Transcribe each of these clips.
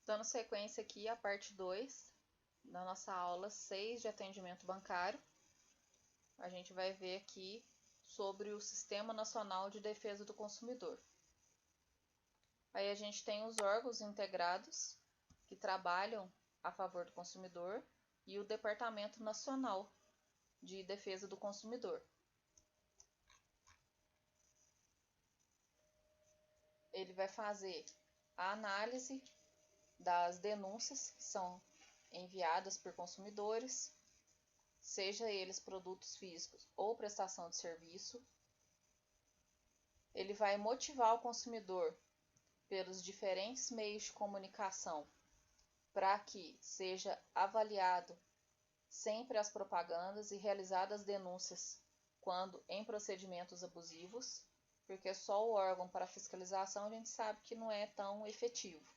Dando sequência aqui à parte 2 da nossa aula 6 de atendimento bancário, a gente vai ver aqui sobre o Sistema Nacional de Defesa do Consumidor. Aí a gente tem os órgãos integrados que trabalham a favor do consumidor e o Departamento Nacional de Defesa do Consumidor. Ele vai fazer a análise das denúncias que são enviadas por consumidores, seja eles produtos físicos ou prestação de serviço. Ele vai motivar o consumidor pelos diferentes meios de comunicação para que seja avaliado sempre as propagandas e realizadas denúncias quando em procedimentos abusivos, porque só o órgão para fiscalização a gente sabe que não é tão efetivo.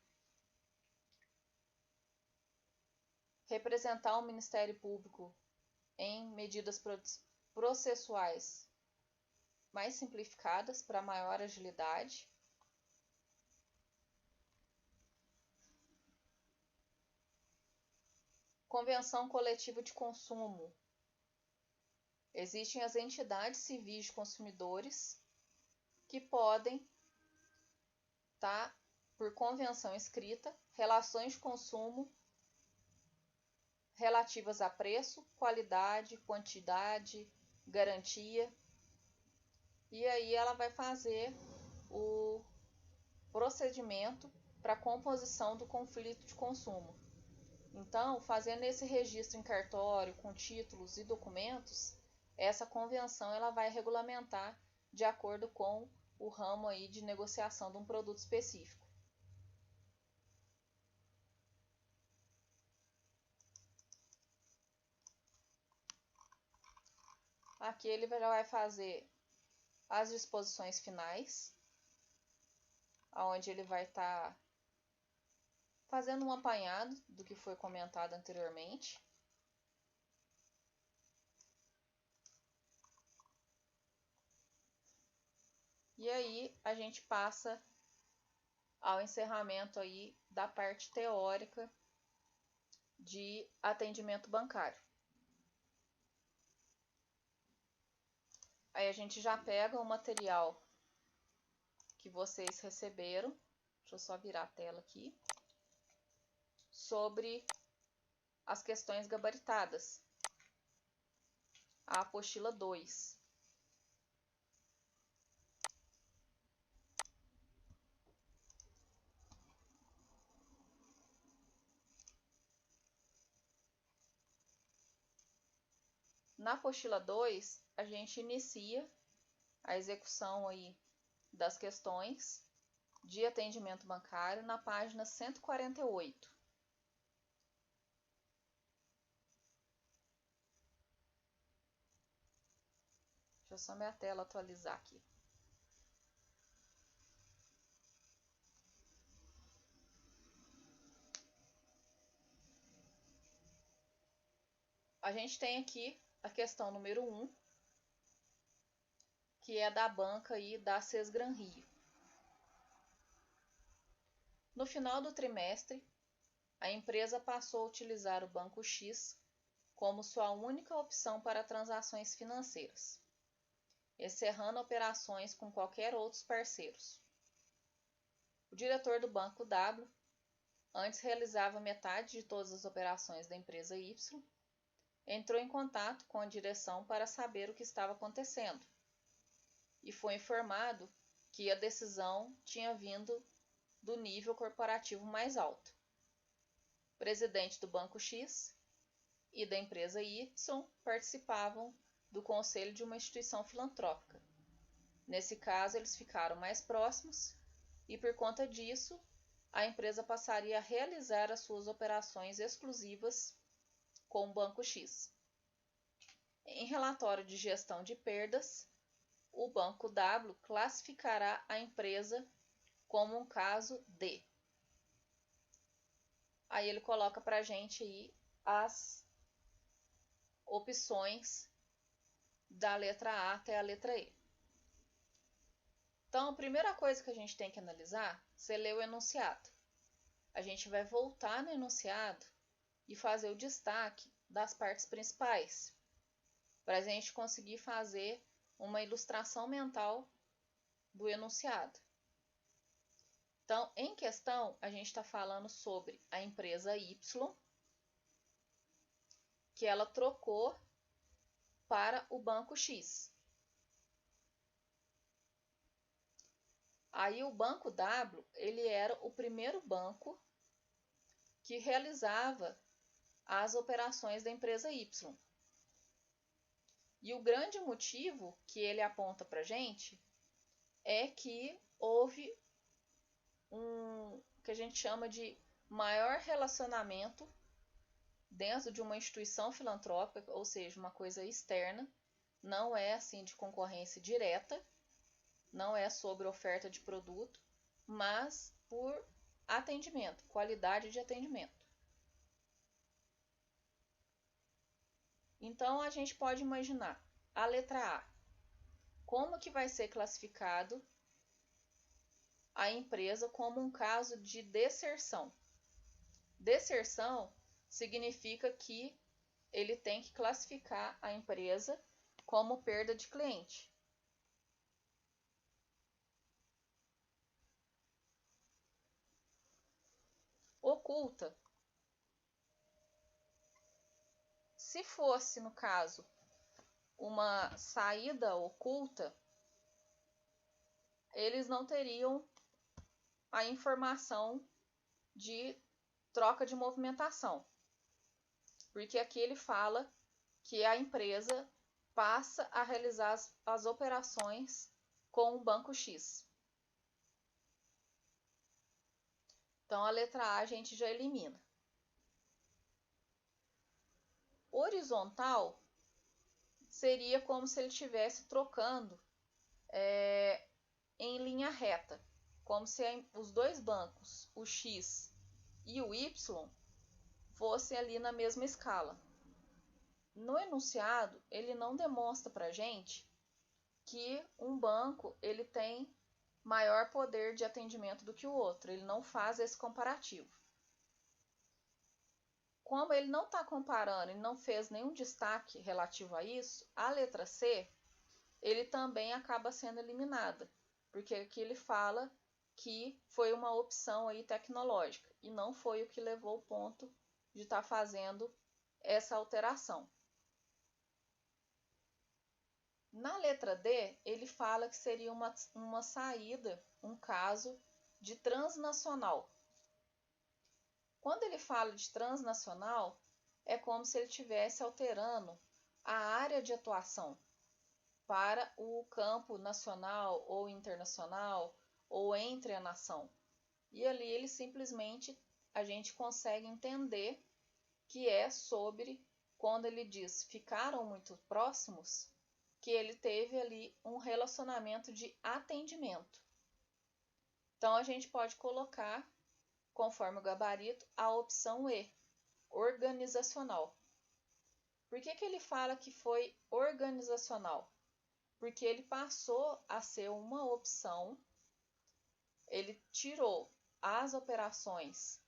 Representar o Ministério Público em medidas processuais mais simplificadas para maior agilidade. Convenção coletiva de consumo. Existem as entidades civis de consumidores que podem estar por convenção escrita, relações de consumo relativas a preço, qualidade, quantidade, garantia. E aí ela vai fazer o procedimento para a composição do conflito de consumo. Então, fazendo esse registro em cartório com títulos e documentos, essa convenção ela vai regulamentar de acordo com o ramo aí de negociação de um produto específico. Aqui ele vai fazer as disposições finais, onde ele vai estar fazendo um apanhado do que foi comentado anteriormente. E aí a gente passa ao encerramento aí da parte teórica de atendimento bancário. Aí a gente já pega o material que vocês receberam, deixa eu só virar a tela aqui, sobre as questões gabaritadas, a apostila 2. Na apostila 2, a gente inicia a execução aí das questões de atendimento bancário na página 148. Deixa eu só minha tela atualizar aqui. A gente tem aqui a questão número 1, que é da banca aí da Sesgran Rio. No final do trimestre, a empresa passou a utilizar o Banco X como sua única opção para transações financeiras, encerrando operações com qualquer outros parceiros. O diretor do Banco W antes realizava metade de todas as operações da empresa Y, entrou em contato com a direção para saber o que estava acontecendo e foi informado que a decisão tinha vindo do nível corporativo mais alto. O presidente do Banco X e da empresa Y participavam do conselho de uma instituição filantrópica. Nesse caso, eles ficaram mais próximos e, por conta disso, a empresa passaria a realizar as suas operações exclusivas com o Banco X. Em relatório de gestão de perdas, o Banco W classificará a empresa como um caso D. Aí ele coloca para a gente aí as opções da letra A até a letra E. Então, a primeira coisa que a gente tem que analisar, você lê o enunciado. a gente vai voltar no enunciado e fazer o destaque das partes principais, para a gente conseguir fazer uma ilustração mental do enunciado. Então, em questão, a gente está falando sobre a empresa Y, que ela trocou para o banco X. Aí o banco W, ele era o primeiro banco que realizava as operações da empresa Y. E o grande motivo que ele aponta para a gente é que houve que a gente chama de maior relacionamento dentro de uma instituição filantrópica, ou seja, uma coisa externa, não é assim de concorrência direta, não é sobre oferta de produto, mas por atendimento, qualidade de atendimento. Então a gente pode imaginar a letra A, como que vai ser classificado a empresa como um caso de deserção. Deserção significa que ele tem que classificar a empresa como perda de cliente. Oculta. Se fosse, no caso, uma saída oculta, eles não teriam a informação de troca de movimentação, porque aqui ele fala que a empresa passa a realizar as operações com o banco X. Então a letra A a gente já elimina. Horizontal seria como se ele estivesse trocando em linha reta, como se os dois bancos, o X e o Y, fossem ali na mesma escala. No enunciado, ele não demonstra para a gente que um banco ele tem maior poder de atendimento do que o outro, ele não faz esse comparativo. Como ele não está comparando e não fez nenhum destaque relativo a isso, a letra C, ele também acaba sendo eliminada, porque aqui ele fala que foi uma opção aí tecnológica e não foi o que levou ao ponto de estar fazendo essa alteração. Na letra D, ele fala que seria uma saída, um caso de transnacional. Quando ele fala de transnacional, é como se ele estivesse alterando a área de atuação para o campo nacional ou internacional ou entre a nação. E ali ele simplesmente, a gente consegue entender que é sobre, quando ele diz ficaram muito próximos, que ele teve ali um relacionamento de atendimento. Então a gente pode colocar, conforme o gabarito, a opção E, organizacional. Por que ele fala que foi organizacional? Porque ele passou a ser uma opção, ele tirou as operações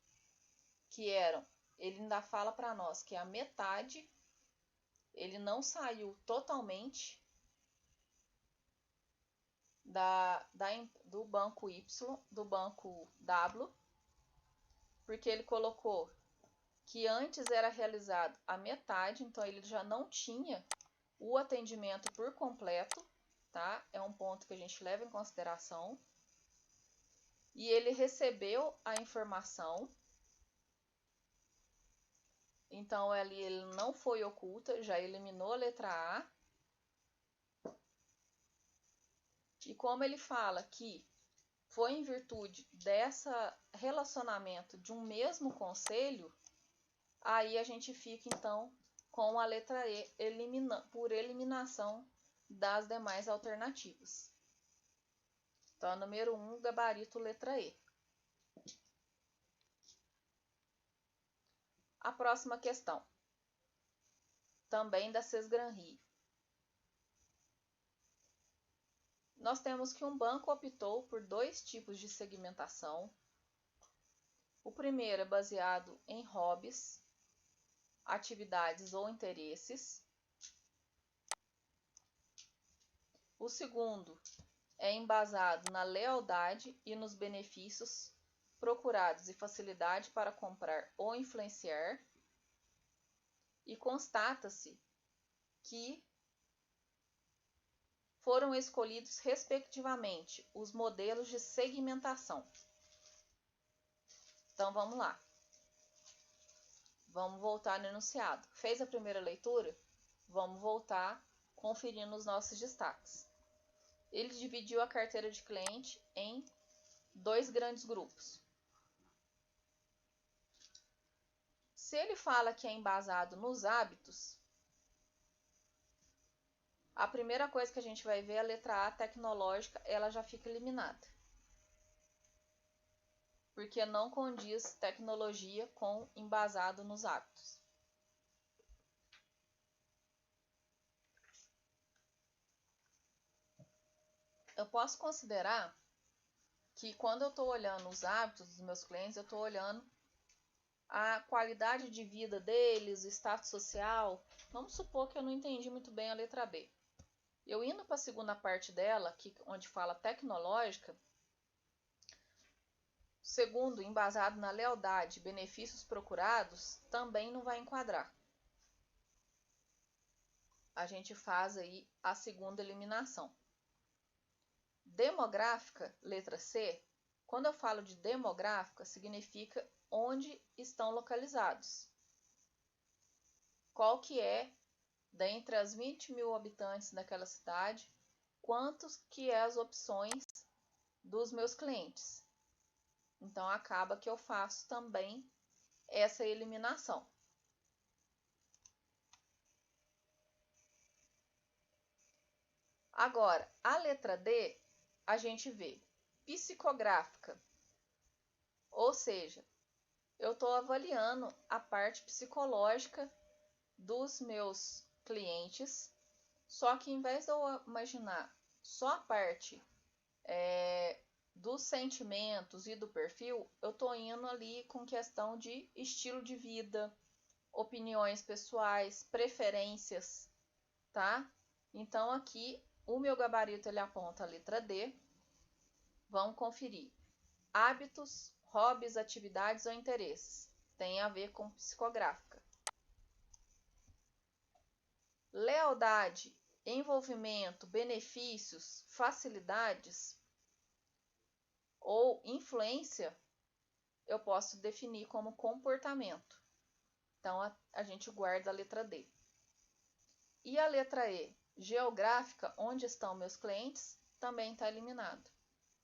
que eram, ele ainda fala para nós que a metade, ele não saiu totalmente do banco Y, do banco W, porque ele colocou que antes era realizado a metade, então ele já não tinha o atendimento por completo, tá? É um ponto que a gente leva em consideração. E ele recebeu a informação, então ali ele não foi oculta, já eliminou a letra A. E como ele fala que foi em virtude desse relacionamento de um mesmo conselho, aí a gente fica então com a letra E por eliminação das demais alternativas. Então, número 1, gabarito letra E. A próxima questão, também da Sesgran-Rio. Nós temos que um banco optou por dois tipos de segmentação O primeiro é baseado em hobbies, atividades ou interesses. O segundo é embasado na lealdade e nos benefícios procurados e facilidade para comprar ou influenciar. E constata-se que foram escolhidos respectivamente os modelos de segmentação. Então vamos lá. Vamos voltar no enunciado. Fez a primeira leitura? Vamos voltar conferindo os nossos destaques. Ele dividiu a carteira de cliente em 2 grandes grupos. Se ele fala que é embasado nos hábitos, a primeira coisa que a gente vai ver, a letra A, tecnológica, ela já fica eliminada. Porque não condiz tecnologia com embasado nos hábitos. Eu posso considerar que quando eu estou olhando os hábitos dos meus clientes, eu estou olhando a qualidade de vida deles, o status social. Vamos supor que eu não entendi muito bem a letra B. Eu indo para a segunda parte dela, onde fala tecnológica, segundo, embasado na lealdade e benefícios procurados, também não vai enquadrar. A gente faz aí a segunda eliminação. Demográfica, letra C, quando eu falo de demográfica, significa onde estão localizados. Qual que é, dentre as 20 mil habitantes daquela cidade, quantos que é as opções dos meus clientes. Então, acaba que eu faço também essa eliminação. Agora, a letra D, a gente vê psicográfica, ou seja, eu estou avaliando a parte psicológica dos meus clientes, só que em vez de eu imaginar só a parte dos sentimentos e do perfil, eu estou indo ali com questão de estilo de vida, opiniões pessoais, preferências, tá? Então aqui o meu gabarito ele aponta a letra D. Vamos conferir. Hábitos, hobbies, atividades ou interesses. Tem a ver com psicográfica. Lealdade, envolvimento, benefícios, facilidades ou influência, eu posso definir como comportamento. Então, a gente guarda a letra D. E a letra E, geográfica, onde estão meus clientes, também está eliminado.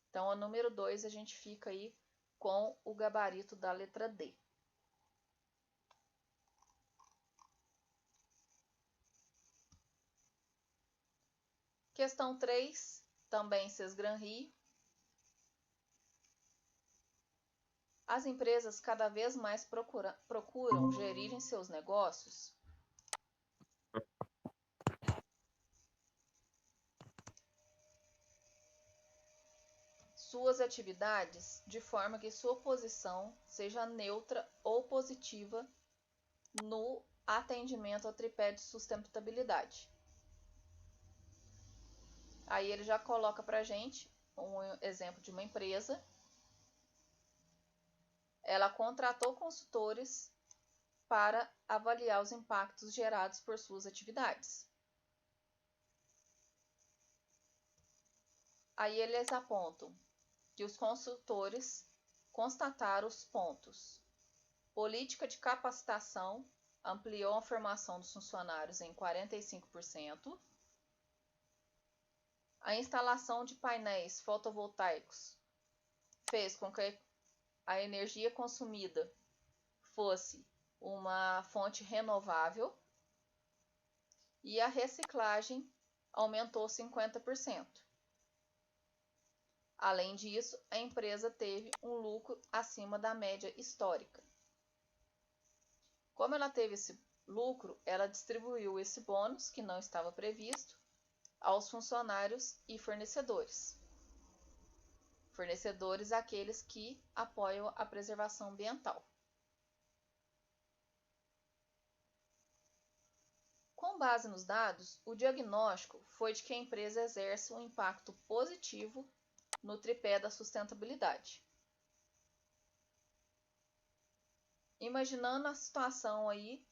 Então, a número 2, a gente fica aí com o gabarito da letra D. Questão 3, também Sesgran-Rio. As empresas cada vez mais procuram gerirem seus negócios suas atividades de forma que sua posição seja neutra ou positiva no atendimento ao tripé de sustentabilidade. Aí ele já coloca para a gente um exemplo de uma empresa. Ela contratou consultores para avaliar os impactos gerados por suas atividades. Aí eles apontam que os consultores constataram os pontos. Política de capacitação ampliou a formação dos funcionários em 45%. A instalação de painéis fotovoltaicos fez com que a energia consumida fosse uma fonte renovável e a reciclagem aumentou 50%. Além disso, a empresa teve um lucro acima da média histórica. Como ela teve esse lucro, ela distribuiu esse bônus, que não estava previsto, aos funcionários e fornecedores. Fornecedores aqueles que apoiam a preservação ambiental. Com base nos dados, o diagnóstico foi de que a empresa exerce um impacto positivo no tripé da sustentabilidade. Imaginando a situação aí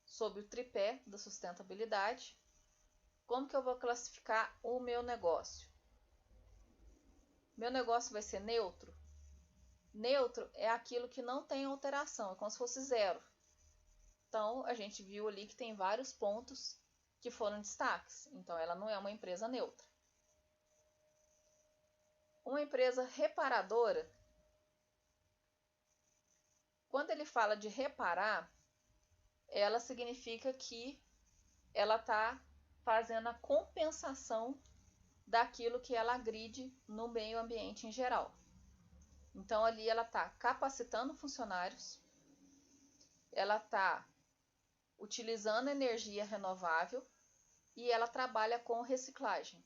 sobre o tripé da sustentabilidade, como que eu vou classificar o meu negócio? Meu negócio vai ser neutro? Neutro é aquilo que não tem alteração, é como se fosse zero. Então, a gente viu ali que tem vários pontos que foram destaques. Então, ela não é uma empresa neutra. Uma empresa reparadora, quando ele fala de reparar, ela significa que ela está fazendo a compensação daquilo que ela agride no meio ambiente em geral. Então, ali ela está capacitando funcionários, ela está utilizando energia renovável e ela trabalha com reciclagem.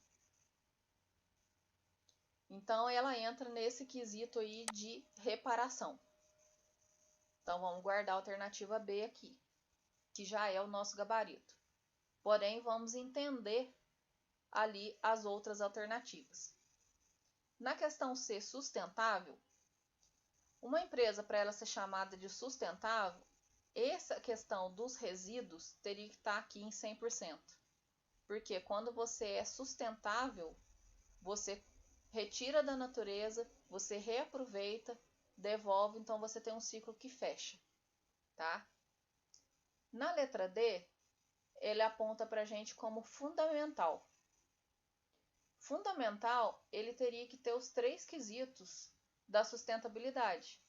Então, ela entra nesse quesito aí de reparação. Então, vamos guardar a alternativa B aqui, que já é o nosso gabarito. Porém, vamos entender ali as outras alternativas. Na questão C, sustentável, uma empresa, para ela ser chamada de sustentável, essa questão dos resíduos teria que estar aqui em 100%. Porque quando você é sustentável, você retira da natureza, você reaproveita, devolve, então você tem um ciclo que fecha, tá? Na letra D, ele aponta para a gente como fundamental. Fundamental, ele teria que ter os 3 quesitos da sustentabilidade.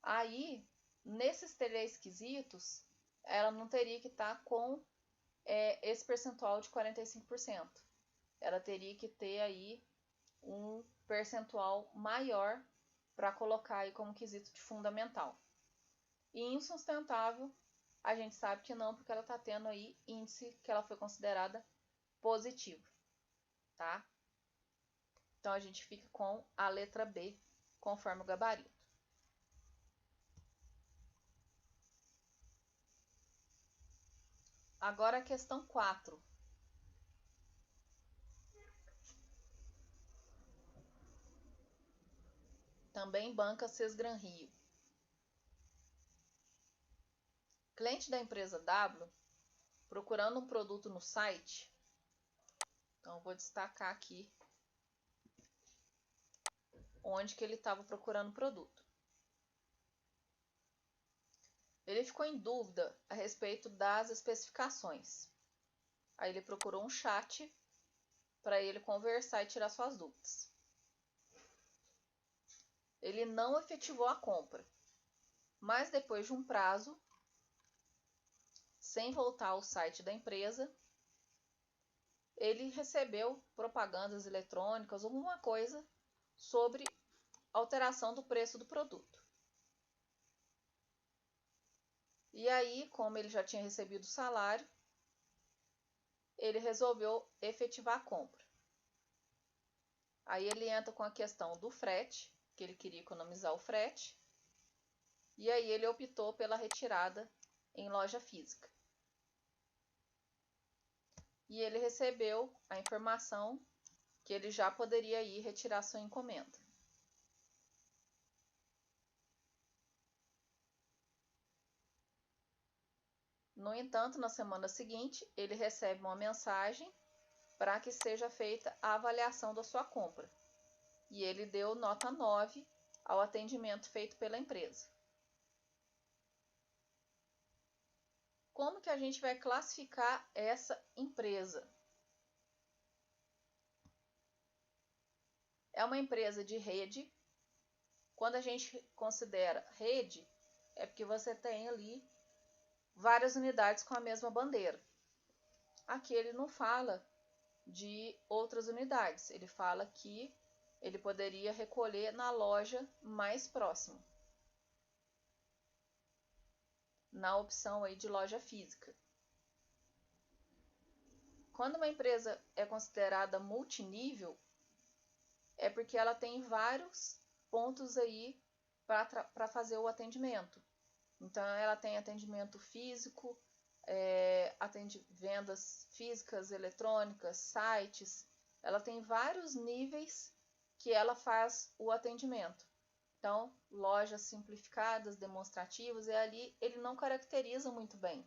Aí, nesses 3 quesitos, ela não teria que estar com esse percentual de 45%. Ela teria que ter aí um percentual maior para colocar aí como quesito de fundamental. E insustentável, a gente sabe que não, porque ela está tendo aí índice que ela foi considerada positivo, tá? Então, a gente fica com a letra B, conforme o gabarito. Agora a questão 4. Também banca Sesgran Rio. Cliente da empresa W, procurando um produto no site. Então, eu vou destacar aqui onde que ele estava procurando o produto. Ele ficou em dúvida a respeito das especificações. Aí ele procurou um chat para ele conversar e tirar suas dúvidas. Ele não efetivou a compra, mas depois de um prazo, sem voltar ao site da empresa, ele recebeu propagandas eletrônicas, alguma coisa sobre alteração do preço do produto. E aí, como ele já tinha recebido o salário, ele resolveu efetivar a compra. Aí ele entra com a questão do frete, que ele queria economizar o frete, e aí ele optou pela retirada em loja física. E ele recebeu a informação que ele já poderia ir retirar sua encomenda. No entanto, na semana seguinte, ele recebe uma mensagem para que seja feita a avaliação da sua compra. E ele deu nota 9 ao atendimento feito pela empresa. Como que a gente vai classificar essa empresa? É uma empresa de rede. Quando a gente considera rede, é porque você tem ali várias unidades com a mesma bandeira. Aqui ele não fala de outras unidades, ele fala que ele poderia recolher na loja mais próxima, na opção aí de loja física. Quando uma empresa é considerada multinível, é porque ela tem vários pontos aí para fazer o atendimento. Então, ela tem atendimento físico, vendas físicas, eletrônicas, sites. Ela tem vários níveis que ela faz o atendimento. Então, lojas simplificadas, demonstrativas, e ali ele não caracteriza muito bem.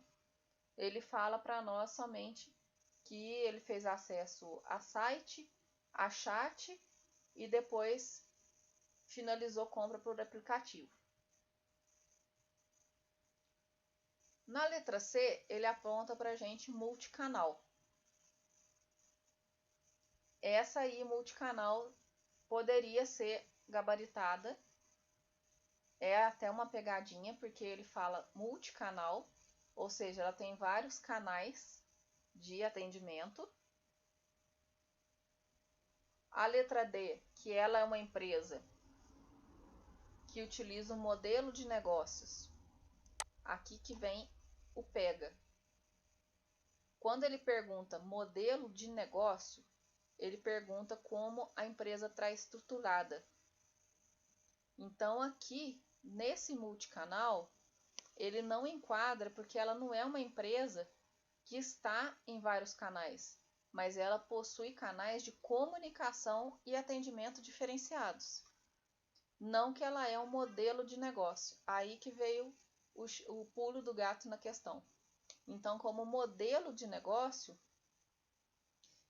Ele fala para nós somente que ele fez acesso a site, a chat e depois finalizou compra por aplicativo. Na letra C, ele aponta para a gente multicanal. Essa aí, multicanal, poderia ser gabaritada. É até uma pegadinha, porque ele fala multicanal, ou seja, ela tem vários canais de atendimento. A letra D, que ela é uma empresa que utiliza um modelo de negócios. Aqui que vem o pega. Quando ele pergunta modelo de negócio, ele pergunta como a empresa está estruturada. Então aqui, nesse multicanal, ele não enquadra porque ela não é uma empresa que está em vários canais, mas ela possui canais de comunicação e atendimento diferenciados. Não que ela é um modelo de negócio. Aí que veio o pulo do gato na questão. Então, como modelo de negócio,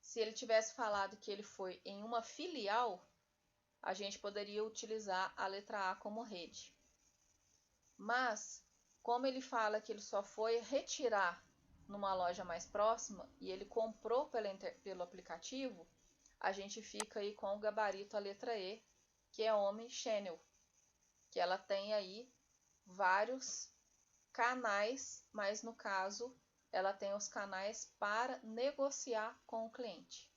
se ele tivesse falado que ele foi em uma filial, a gente poderia utilizar a letra A como rede. Mas, como ele fala que ele só foi retirar numa loja mais próxima e ele comprou pelo aplicativo, a gente fica aí com o gabarito a letra E, que é Omnichannel, que ela tem aí vários canais, mas no caso ela tem os canais para negociar com o cliente.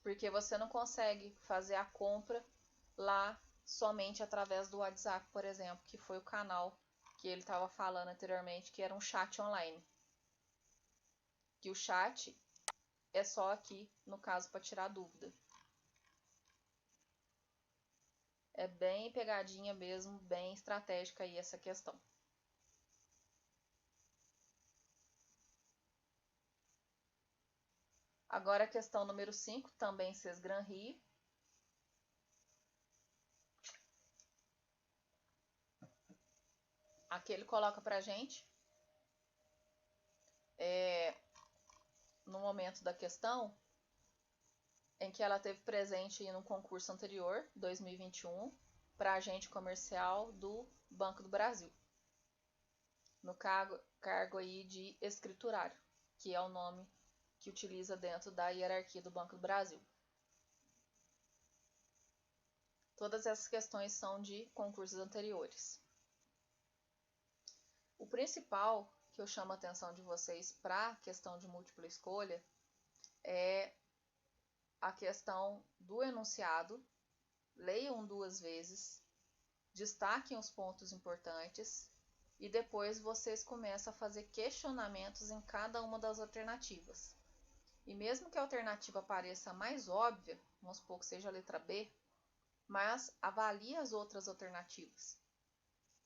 Porque você não consegue fazer a compra lá somente através do WhatsApp, por exemplo, que foi o canal que ele estava falando anteriormente, que era um chat online. Que o chat é só aqui, no caso, para tirar dúvida. É bem pegadinha mesmo, bem estratégica aí essa questão. Agora a questão número 5, também Sesgran-Rie. Aqui ele coloca pra gente, no momento da questão, em que ela teve presente no concurso anterior, 2021, para agente comercial do Banco do Brasil, no cargo aí de escriturário, que é o nome que utiliza dentro da hierarquia do Banco do Brasil. Todas essas questões são de concursos anteriores. O principal que eu chamo a atenção de vocês para a questão de múltipla escolha é a questão do enunciado. Leiam 2 vezes, destaquem os pontos importantes e depois vocês começam a fazer questionamentos em cada uma das alternativas. E mesmo que a alternativa pareça mais óbvia, vamos supor que seja a letra B, mas avalie as outras alternativas.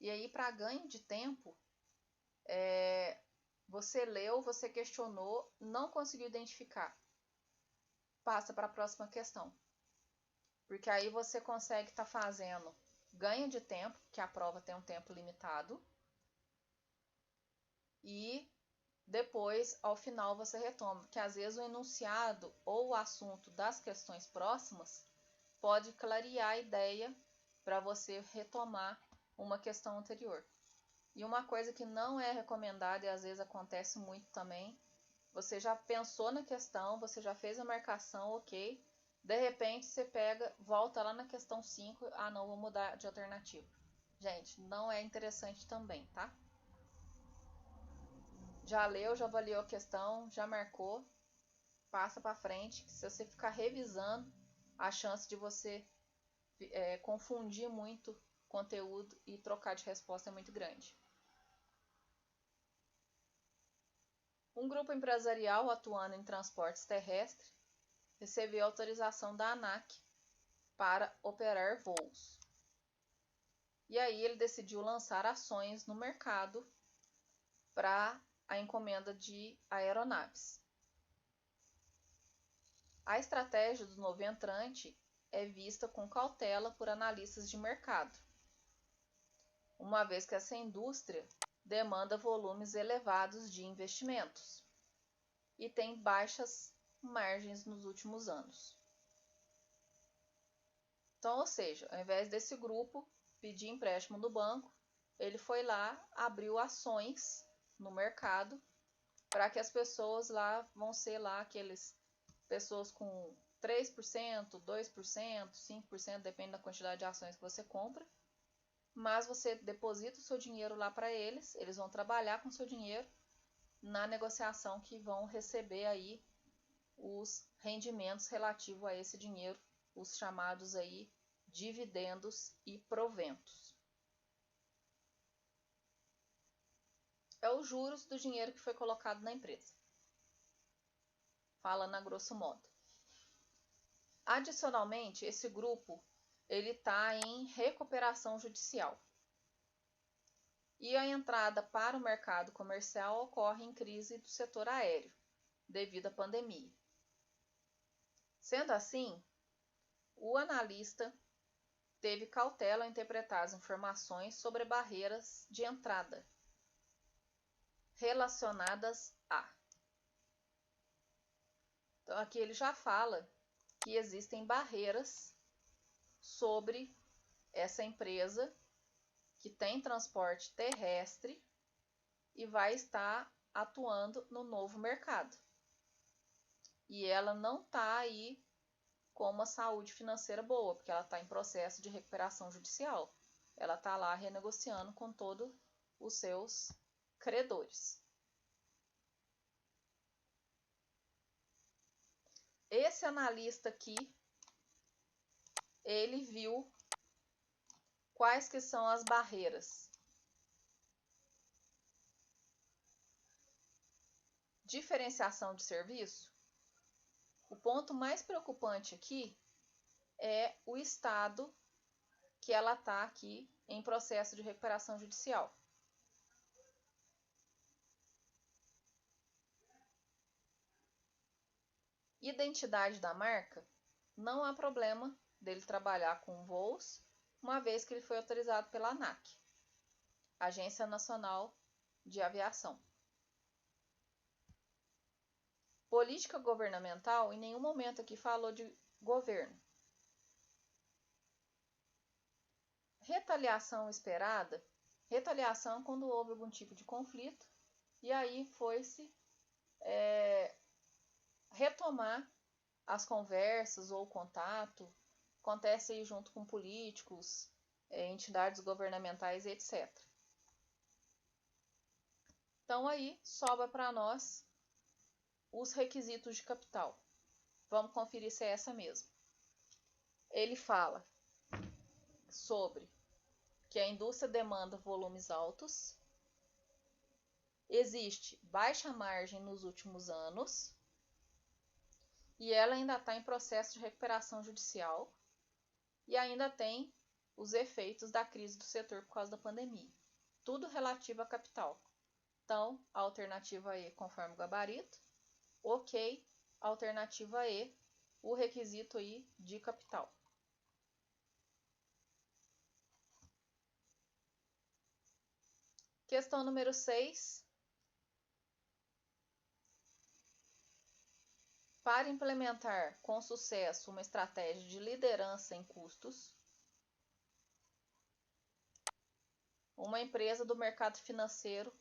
E aí, para ganho de tempo, você leu, você questionou, não conseguiu identificar. Passa para a próxima questão. Porque aí você consegue estar fazendo ganho de tempo, que a prova tem um tempo limitado. E depois, ao final, você retoma. Porque às vezes o enunciado ou o assunto das questões próximas pode clarear a ideia para você retomar uma questão anterior. E uma coisa que não é recomendada e às vezes acontece muito também, você já pensou na questão, você já fez a marcação, ok, de repente você pega, volta lá na questão 5, ah não, vou mudar de alternativa. Gente, não é interessante também, tá? Já leu, já avaliou a questão, já marcou, passa para frente, que se você ficar revisando, a chance de você confundir muito conteúdo e trocar de resposta é muito grande. Um grupo empresarial atuando em transportes terrestres recebeu autorização da ANAC para operar voos. E aí ele decidiu lançar ações no mercado para a encomenda de aeronaves. A estratégia do novo entrante é vista com cautela por analistas de mercado, uma vez que essa indústria demanda volumes elevados de investimentos e tem baixas margens nos últimos anos. Então, ou seja, ao invés desse grupo pedir empréstimo do banco, ele foi lá, abriu ações no mercado para que as pessoas lá vão ser lá aqueles pessoas com 3%, 2%, 5%, depende da quantidade de ações que você compra. Mas você deposita o seu dinheiro lá para eles, eles vão trabalhar com o seu dinheiro na negociação que vão receber aí os rendimentos relativos a esse dinheiro, os chamados aí dividendos e proventos. É os juros do dinheiro que foi colocado na empresa. Falando a grosso modo. Adicionalmente, esse grupo ele está em recuperação judicial. E a entrada para o mercado comercial ocorre em crise do setor aéreo, devido à pandemia. Sendo assim, o analista teve cautela ao interpretar as informações sobre barreiras de entrada relacionadas a. Então, aqui ele já fala que existem barreiras sobre essa empresa que tem transporte terrestre e vai estar atuando no novo mercado. E ela não está aí com uma saúde financeira boa, porque ela está em processo de recuperação judicial. Ela está lá renegociando com todos os seus credores. Esse analista aqui, ele viu quais que são as barreiras. Diferenciação de serviço. O ponto mais preocupante aqui é o estado que ela está aqui em processo de recuperação judicial. Identidade da marca, não há problema dele trabalhar com voos, uma vez que ele foi autorizado pela ANAC, Agência Nacional de Aviação. Política governamental, em nenhum momento aqui falou de governo. Retaliação esperada, retaliação quando houve algum tipo de conflito, e aí foi-se retomar as conversas ou o contato, acontece aí junto com políticos, entidades governamentais, etc. Então aí sobra para nós os requisitos de capital. Vamos conferir se é essa mesmo. Ele fala sobre que a indústria demanda volumes altos, existe baixa margem nos últimos anos e ela ainda está em processo de recuperação judicial e ainda tem os efeitos da crise do setor por causa da pandemia. Tudo relativo a capital. Então, a alternativa E, conforme o gabarito. Ok, alternativa E, o requisito aí de capital. Questão número 6. Para implementar com sucesso uma estratégia de liderança em custos, uma empresa do mercado financeiro,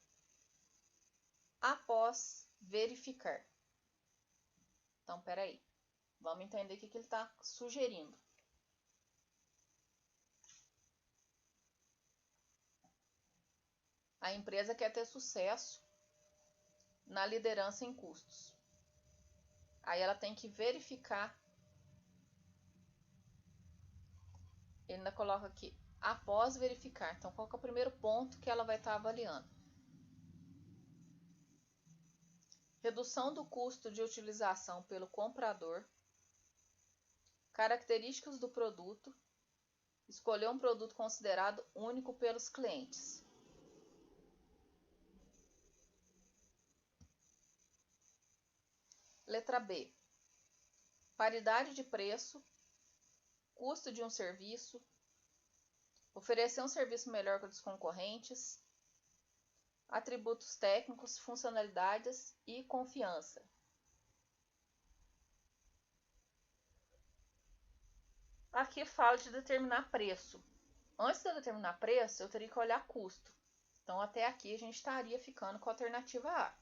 após verificar. Então, peraí. Vamos entender o que ele está sugerindo. A empresa quer ter sucesso na liderança em custos. Aí ela tem que verificar. Ele ainda coloca aqui, após verificar. Então, qual que é o primeiro ponto que ela vai estar avaliando? Redução do custo de utilização pelo comprador Características do produto. Escolher um produto considerado único pelos clientes. Letra B. Paridade de preço, custo de um serviço, oferecer um serviço melhor que os concorrentes, atributos técnicos, funcionalidades e confiança. Aqui fala de determinar preço. Antes de eu determinar preço, eu teria que olhar custo. Então, até aqui a gente estaria ficando com a alternativa A.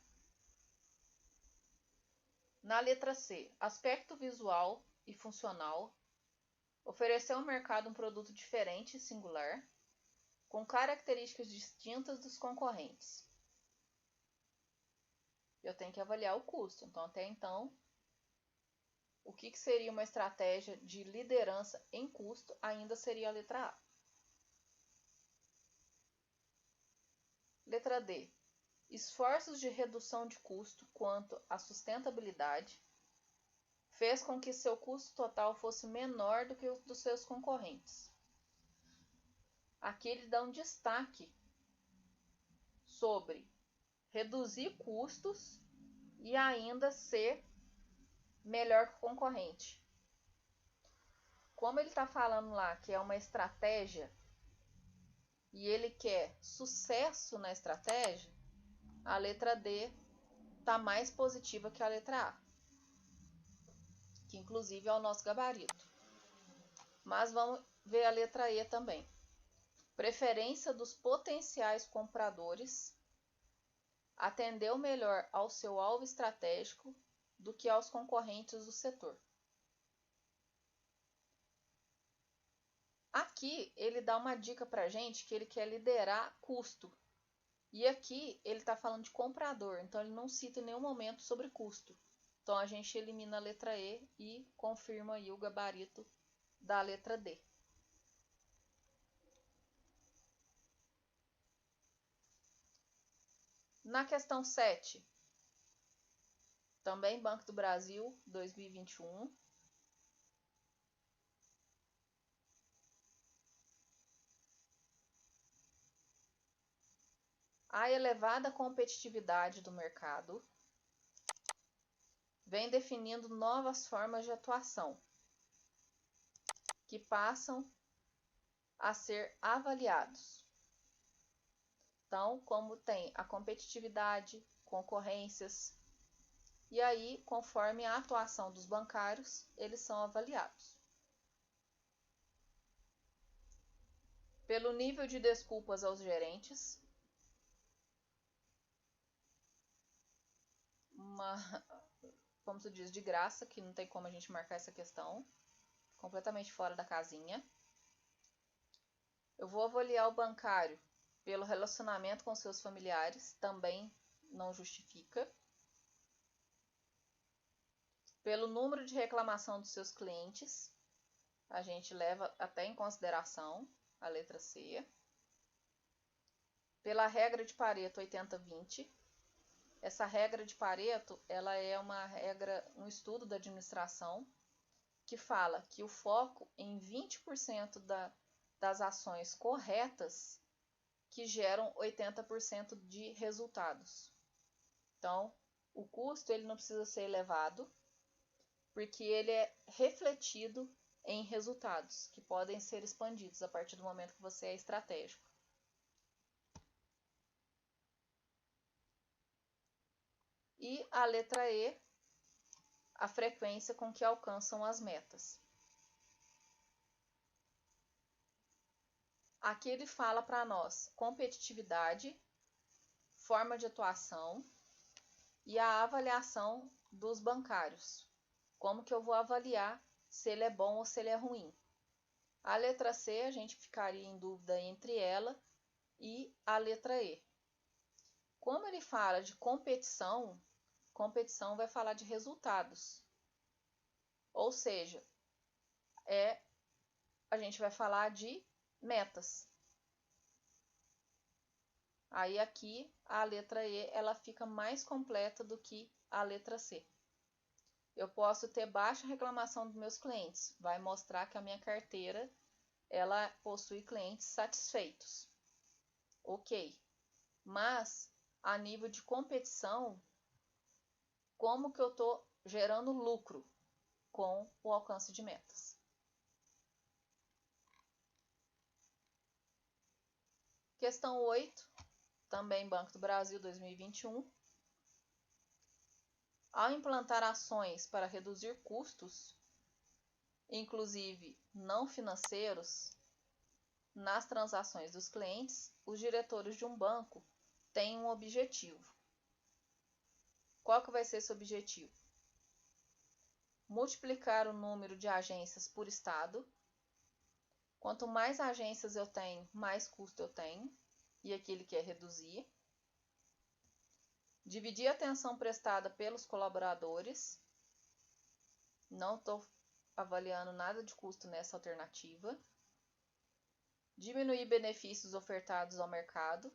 Na letra C, aspecto visual e funcional. Oferecer ao mercado um produto diferente e singular, com características distintas dos concorrentes. Eu tenho que avaliar o custo. Então, até então, o que seria uma estratégia de liderança em custo ainda seria a letra A. Letra D. Esforços de redução de custo quanto à sustentabilidade fez com que seu custo total fosse menor do que o dos seus concorrentes. Aqui ele dá um destaque sobre reduzir custos e ainda ser melhor que o concorrente. Como ele está falando lá que é uma estratégia e ele quer sucesso na estratégia, a letra D está mais positiva que a letra A, que inclusive é o nosso gabarito. Mas vamos ver a letra E também. Preferência dos potenciais compradores atendeu melhor ao seu alvo estratégico do que aos concorrentes do setor. Aqui ele dá uma dica para a gente que ele quer liderar custo. E aqui ele está falando de comprador, então ele não cita em nenhum momento sobre custo. Então a gente elimina a letra E e confirma aí o gabarito da letra D. Na questão 7, também Banco do Brasil 2021. A elevada competitividade do mercado vem definindo novas formas de atuação, que passam a ser avaliados. Então, como tem a competitividade, concorrências, e aí, conforme a atuação dos bancários, eles são avaliados. Pelo nível de desculpas aos gerentes, como se diz, de graça, que não tem como a gente marcar essa questão, completamente fora da casinha. Eu vou avaliar o bancário pelo relacionamento com seus familiares, também não justifica. Pelo número de reclamação dos seus clientes, a gente leva até em consideração a letra C. Pela regra de Pareto 80-20. Essa regra de Pareto, ela é uma regra, um estudo da administração, que fala que o foco em 20% das ações corretas que geram 80% de resultados. Então, o custo ele não precisa ser elevado, porque ele é refletido em resultados, que podem ser expandidos a partir do momento que você é estratégico. E a letra E, a frequência com que alcançam as metas. Aqui ele fala para nós competitividade, forma de atuação e a avaliação dos bancários. Como que eu vou avaliar se ele é bom ou se ele é ruim? A letra C, a gente ficaria em dúvida entre ela e a letra E. Como ele fala de competição, competição vai falar de resultados. Ou seja, a gente vai falar de metas. Aí aqui a letra E ela fica mais completa do que a letra C. eu posso ter baixa reclamação dos meus clientes. Vai mostrar que a minha carteira ela possui clientes satisfeitos. Ok. Mas, a nível de competição, como que eu estou gerando lucro com o alcance de metas? Questão 8, também Banco do Brasil 2021. Ao implantar ações para reduzir custos, inclusive não financeiros, nas transações dos clientes, os diretores de um banco têm um objetivo. Qual que vai ser esse objetivo? Multiplicar o número de agências por estado. Quanto mais agências eu tenho, mais custo eu tenho, e aqui ele quer reduzir. Dividir a atenção prestada pelos colaboradores. Não estou avaliando nada de custo nessa alternativa. Diminuir benefícios ofertados ao mercado.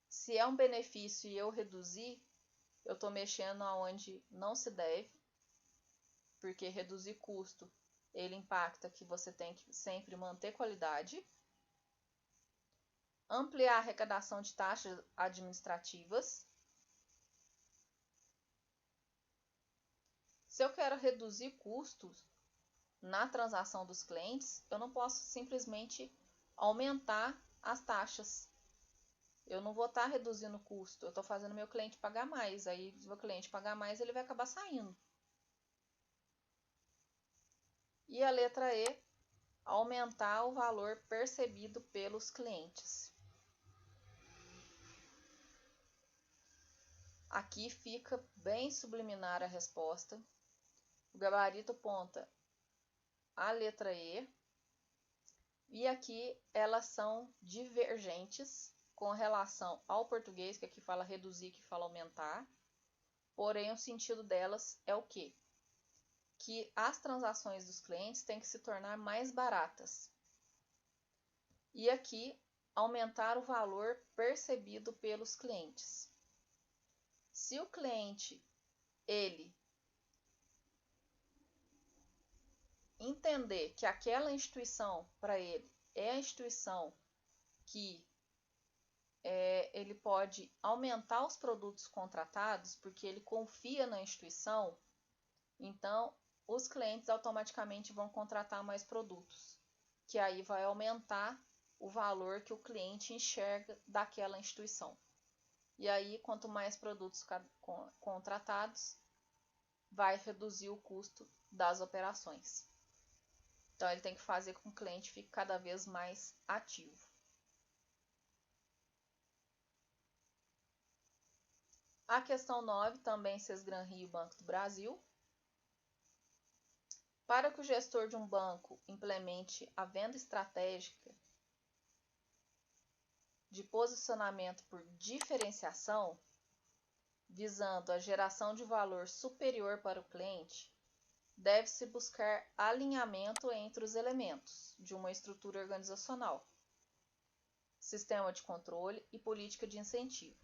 Se é um benefício e eu reduzir, eu estou mexendo aonde não se deve, porque reduzir custo, ele impacta que você tem que sempre manter qualidade. Ampliar a arrecadação de taxas administrativas. Se eu quero reduzir custos na transação dos clientes, eu não posso simplesmente aumentar as taxas. Eu não vou estar reduzindo o custo, eu estou fazendo meu cliente pagar mais. Aí, se o meu cliente pagar mais, ele vai acabar saindo. E a letra E, aumentar o valor percebido pelos clientes. Aqui fica bem subliminar a resposta. O gabarito aponta a letra E. E aqui elas são divergentes com relação ao português, que aqui fala reduzir, que fala aumentar. Porém, o sentido delas é o quê? Que as transações dos clientes têm que se tornar mais baratas. E aqui, aumentar o valor percebido pelos clientes. Se o cliente, ele entender que aquela instituição, para ele, é a instituição que ele pode aumentar os produtos contratados, porque ele confia na instituição, então os clientes automaticamente vão contratar mais produtos, que aí vai aumentar o valor que o cliente enxerga daquela instituição. E aí, quanto mais produtos contratados, vai reduzir o custo das operações. Então, ele tem que fazer com que o cliente fique cada vez mais ativo. A questão 9, também Sesgran Rio, Banco do Brasil. Para que o gestor de um banco implemente a venda estratégica de posicionamento por diferenciação, visando a geração de valor superior para o cliente, deve-se buscar alinhamento entre os elementos de uma estrutura organizacional, sistema de controle e política de incentivo.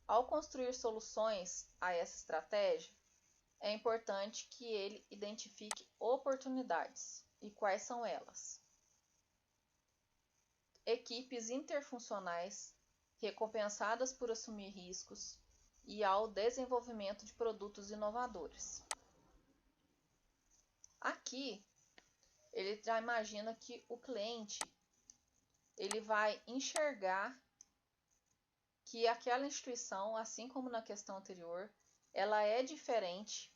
Ao construir soluções a essa estratégia, é importante que ele identifique oportunidades. E quais são elas? Equipes interfuncionais recompensadas por assumir riscos e ao desenvolvimento de produtos inovadores. Aqui, ele já imagina que o cliente ele vai enxergar que aquela instituição, assim como na questão anterior, ela é diferente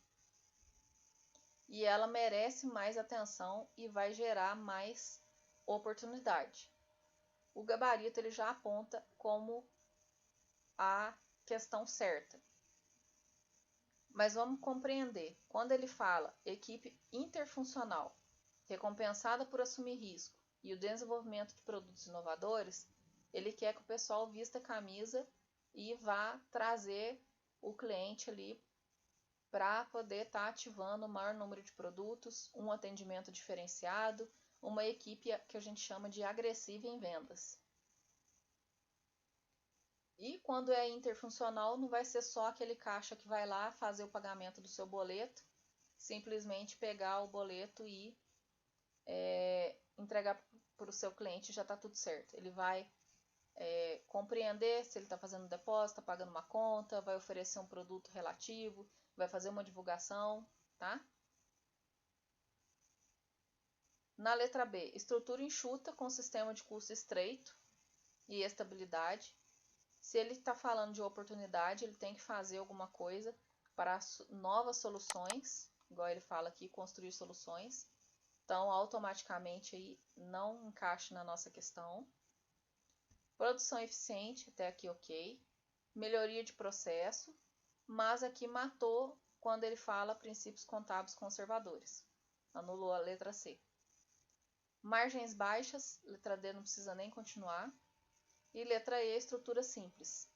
e ela merece mais atenção e vai gerar mais oportunidade. O gabarito ele já aponta como a questão certa. Mas vamos compreender, quando ele fala equipe interfuncional, recompensada por assumir risco e o desenvolvimento de produtos inovadores, ele quer que o pessoal vista a camisa e vá trazer o cliente ali para poder estar ativando o maior número de produtos, um atendimento diferenciado, uma equipe que a gente chama de agressiva em vendas. E quando é interfuncional, não vai ser só aquele caixa que vai lá fazer o pagamento do seu boleto, simplesmente pegar o boleto e entregar para o seu cliente, já está tudo certo. Ele vai compreender se ele está fazendo um depósito, está pagando uma conta, vai oferecer um produto relativo, vai fazer uma divulgação, tá? Na letra B, estrutura enxuta com sistema de custo estreito e estabilidade. Se ele está falando de oportunidade, ele tem que fazer alguma coisa para novas soluções, igual ele fala aqui, construir soluções. Então, automaticamente aí não encaixa na nossa questão. Produção eficiente, até aqui ok. Melhoria de processo, mas aqui matou quando ele fala princípios contábeis conservadores. Anulou a letra C. Margens baixas, letra D não precisa nem continuar. E letra E, estrutura simples.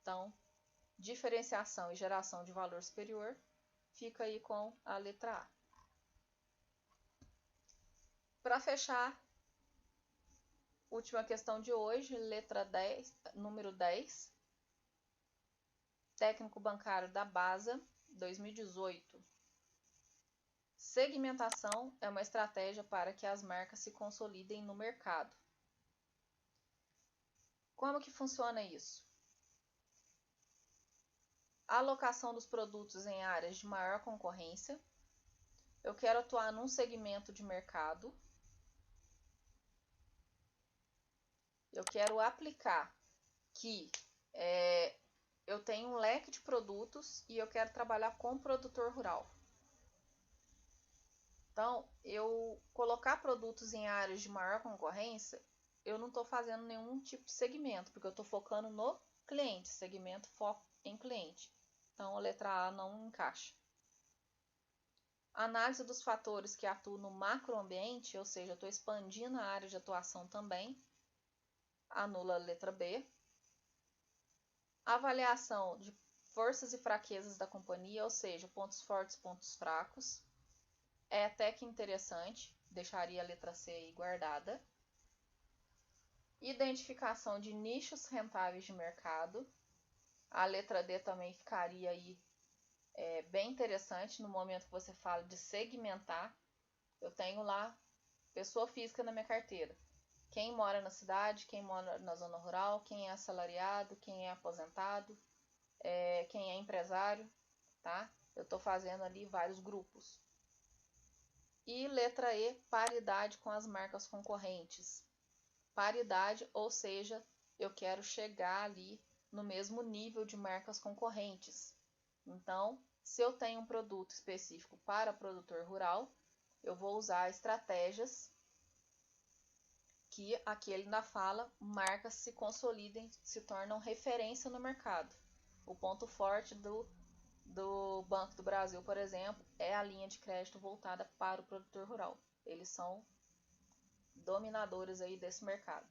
Então, diferenciação e geração de valor superior, fica aí com a letra A. Para fechar, última questão de hoje, letra 10, número 10. Técnico bancário da BASA, 2018. Segmentação é uma estratégia para que as marcas se consolidem no mercado. Como que funciona isso? A alocação dos produtos em áreas de maior concorrência. Eu quero atuar num segmento de mercado. Eu quero aplicar que eu tenho um leque de produtos e eu quero trabalhar com o produtor rural. Então, eu colocar produtos em áreas de maior concorrência, eu não estou fazendo nenhum tipo de segmento, porque eu estou focando no cliente, segmento foco em cliente. Então, a letra A não encaixa. Análise dos fatores que atuam no macroambiente, ou seja, eu estou expandindo a área de atuação também, anula a letra B. Avaliação de forças e fraquezas da companhia, ou seja, pontos fortes, pontos fracos. É até que interessante, deixaria a letra C aí guardada. Identificação de nichos rentáveis de mercado. A letra D também ficaria aí bem interessante no momento que você fala de segmentar. Eu tenho lá pessoa física na minha carteira. Quem mora na cidade, quem mora na zona rural, quem é assalariado, quem é aposentado, quem é empresário, tá? Eu estou fazendo ali vários grupos. E letra E, paridade com as marcas concorrentes. Paridade, ou seja, eu quero chegar ali no mesmo nível de marcas concorrentes. Então, se eu tenho um produto específico para produtor rural, eu vou usar estratégias que aqui ele ainda fala, marcas se consolidem, se tornam referência no mercado. O ponto forte do Banco do Brasil, por exemplo, é a linha de crédito voltada para o produtor rural. Eles são dominadores aí desse mercado.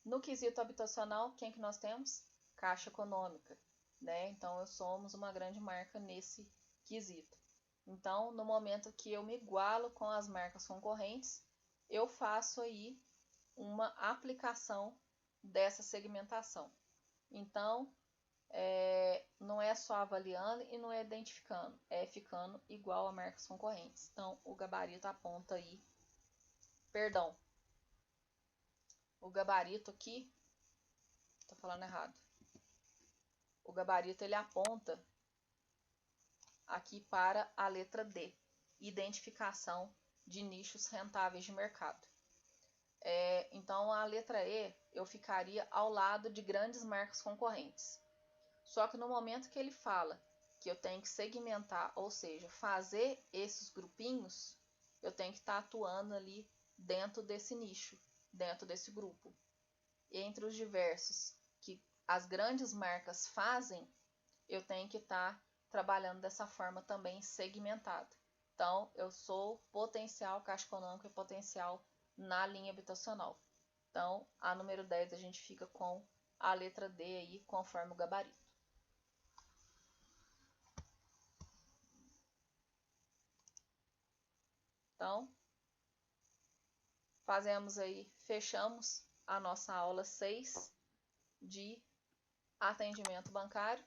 No quesito habitacional, quem que nós temos? Caixa Econômica, né? Então, somos uma grande marca nesse quesito. Então, no momento que eu me igualo com as marcas concorrentes, eu faço aí uma aplicação dessa segmentação. Então, não é só avaliando e não é identificando, é ficando igual a marcas concorrentes. Então, o gabarito aponta aí, perdão, o gabarito aqui, tô falando errado. O gabarito ele aponta aqui para a letra D, identificação de nichos rentáveis de mercado. Então, a letra E eu ficaria ao lado de grandes marcas concorrentes. Só que no momento que ele fala que eu tenho que segmentar, ou seja, fazer esses grupinhos, eu tenho que estar atuando ali dentro desse nicho, dentro desse grupo. E entre os diversos que as grandes marcas fazem, eu tenho que estar trabalhando dessa forma também segmentada. Então, eu sou potencial Caixa Econômica e potencial na linha habitacional. Então, a número 10 a gente fica com a letra D aí, conforme o gabarito. Então, fechamos a nossa aula 6 de atendimento bancário,